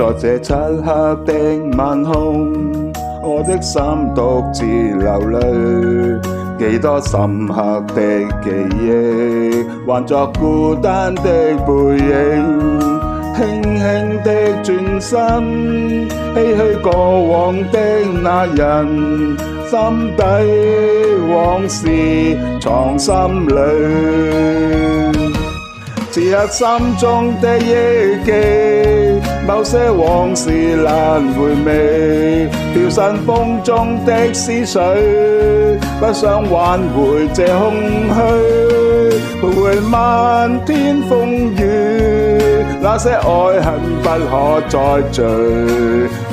在這漆黑的晚空，我的心獨自流淚，幾多深刻的記憶，還作孤單的背影，輕輕的轉身，唏噓過往的那人，心底往事藏心裏。此刻心中的憶記，某些往事難回味，飄散風中的思緒，不想挽回這空虛，徘徊漫天風雨，那些愛恨不可再聚，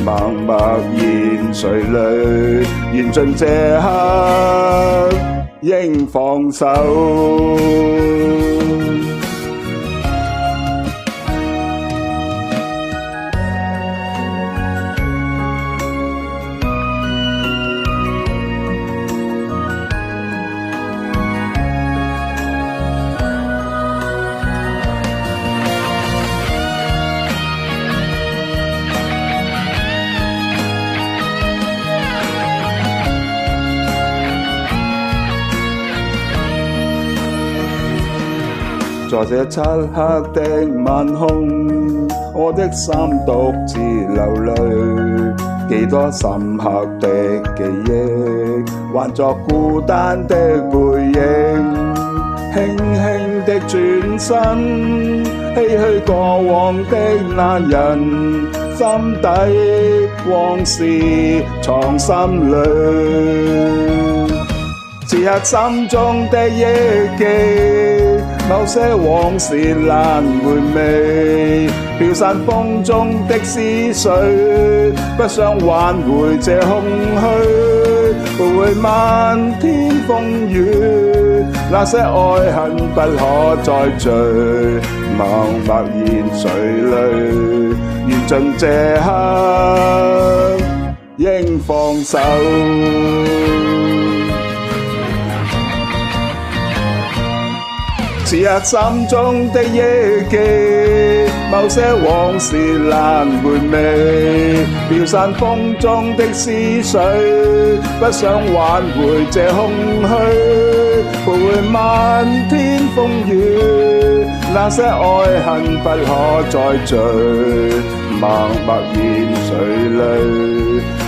默默然垂淚，緣盡這刻應放手。在這漆黑的晚空，我的心獨自流淚，幾多深刻的記憶，還作孤單的背影，輕輕的轉身，唏噓過往的那人，心底往事藏心裏。此刻心中的憶記，某些往事難回味，飄散風中的思緒，不想挽回這空虛，徘徊漫天風雨，那些愛恨不可再聚，默默然垂淚，緣盡這刻應放手。此刻心中的憶記，某些往事難回味，飄散風中的思緒，不想挽回這空虛，徘徊漫天風雨，那些愛恨不可再聚，默默然垂淚，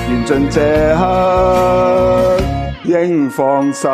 緣盡這刻應放手。